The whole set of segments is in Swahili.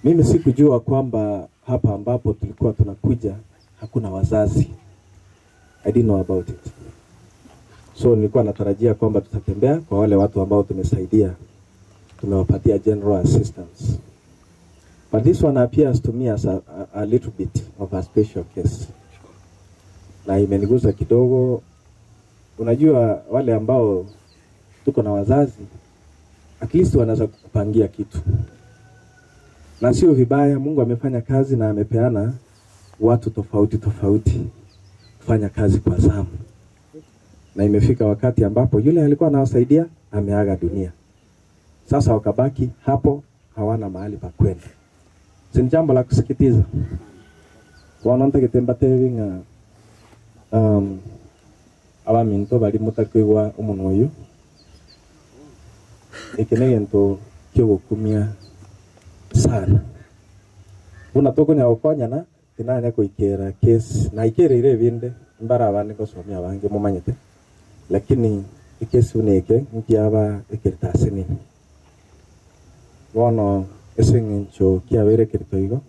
Mimi sikujua kwamba hapa ambapo tulikuwa tunakuja hakuna wazazi. I didn't know about it. So nilikuwa natarajia kwamba tutatembea kwa wale watu ambao tumesaidia. Tumewapatia general assistance. But this one appears to me as a little bit of a special case. Na imenigusa kidogo. Unajua wale ambao tuko na wazazi, at least wanaweza kupangia kitu. Na sio vibaya, Mungu amefanya kazi na amepeana watu tofauti tofauti kufanya kazi kwa zamu. Na imefika wakati ambapo yule alikuwa anawasaidia ameaga dunia. Sasa wakabaki hapo hawana mahali pa kwenda. Si jambo la kusikitiza. Wananta kitemba tevinga abaminto bali mutakwigwa umuntu uyu. Ikinegento kyo gukumia sana. Una toko nya okonya na tinanya kuikera case na ikera ile binde mbara abane gosomya bange mumanyete. Lakini ikesi uneke nkiaba ikirtasi nini. Wono esengencho kiabere kirtoigo.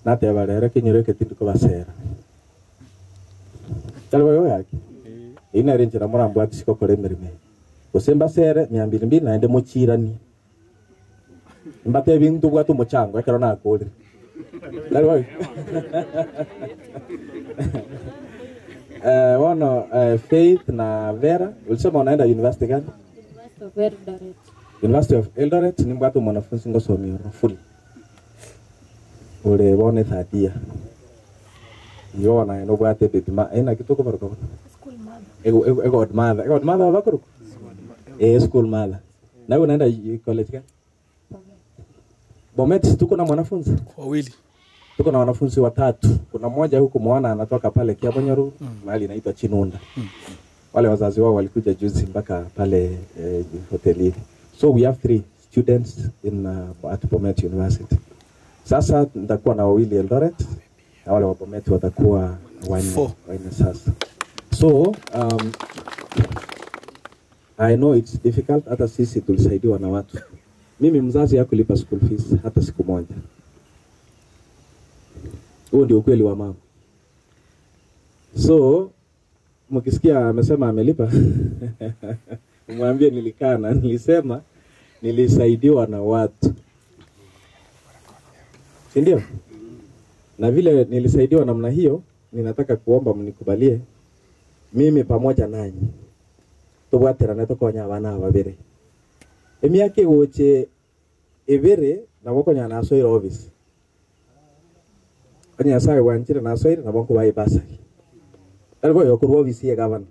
Nate abalera kinyereke tinduko basera. Talwa yake. Ina renjera murambo ati sikokore mirime. Kusemba sere 200 naende muchirani. Mbate bintu bwatu muchango ekero nakuri. Talwa. Wono Faith na Vera ulisema unaenda university gani? University of Eldoret. University of Eldoret ni mbatu mwanafunzi ngosomio full. Ule wone thadia. Yona eno bwate betima ena kitoko baroko. School mother. Ego mother bakuru. School mother. Na unaenda college gani? Bomet tuko na mwanafunzi wawili. Tuko na wanafunzi watatu. Kuna mmoja huko muona anatoka pale Kiabonyoru, mahali inaitwa Chinunda. Wale wazazi wao walikuja juzi mpaka pale hoteli. So we have 3 students in at Bomet University. Sasa nitakuwa na wawili Eldoret na wale wa Bomet watakuwa wanne sasa. So I know it's difficult, hata sisi tulisaidiwa na watu. Mimi mzazi yako lipa school fees hata siku moja. Huo ndio ukweli wa mama. So mkisikia amesema amelipa mwambie nilikana, nilisema nilisaidiwa na watu. Si ndio? Na vile nilisaidiwa namna hiyo, ninataka kuomba mnikubalie mimi pamoja nanyi. Tubwatera na tokonya abana babere. Emyake goche ebere na bokonya na soira office. Kanya sawe wanchira na soira na bonko bai basari. Algo yokurwa office ya gavana.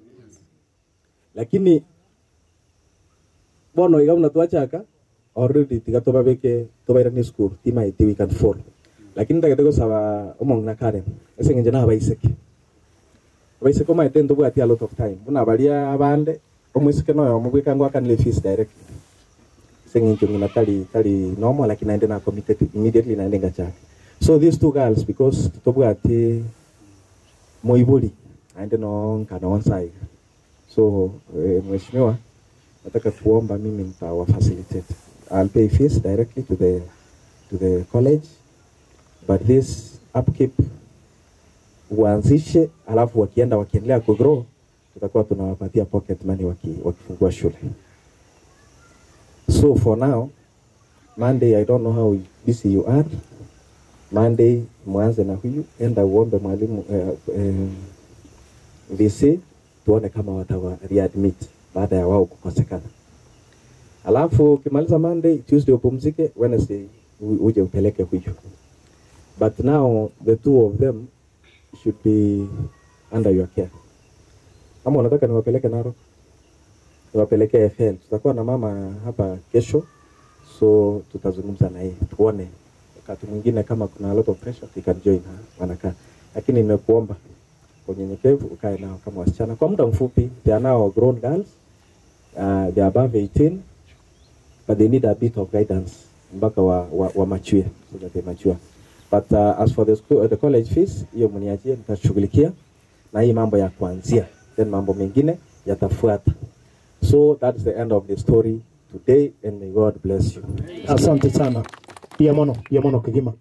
Lakini bono igabuna tuachaka already tigatoba beke tobaira ni school tima iti we can fall. Lakini ndagete saba umong na Karen. Ese ngenje na baiseke. Baiseke ma itendo bwati a lot of time. Buna balia abande omwisike no yo mubwika ngwa kan le fees direct. Ese ngenje ngina tali normal lakini naende na committed immediately naende ngacha. So these 2 girls because tobwati moibuli naende no kana one side. So mheshimiwa nataka kuomba mimi nitawa facilitate. I'll pay fees directly to the college, but this upkeep uanzishe, alafu wakiendelea kugrow tutakuwa tunawapatia pocket money wakifungua shule. So for now, Monday I don't know how busy you are. Monday mwanze na huyu enda uombe mwalimu VC tuone kama watawa readmit baada ya wao kukosekana. Alafu kimaliza Monday, Tuesday upumzike, Wednesday uje upeleke huyu. But now the 2 of them should be under your care. Kama unataka niwapeleke Narok, niwapeleke FL. Tutakuwa na mama hapa kesho, so tutazungumza na yeye tuone wakati mwingine kama kuna a lot of pressure we can join wanakaa. Lakini nimekuomba kwa unyenyekevu ukae nao kama wasichana kwa muda mfupi. They are now grown girls. They are above 18, but they need a bit of guidance mpaka wa mature, so that they mature. But as for the college fees, hiyo mniachie, nitashughulikia na hii mambo ya kuanzia, then mambo mengine yatafuata. So that's the end of the story today, and may God bless you. Asante sana. Pia mono kigima.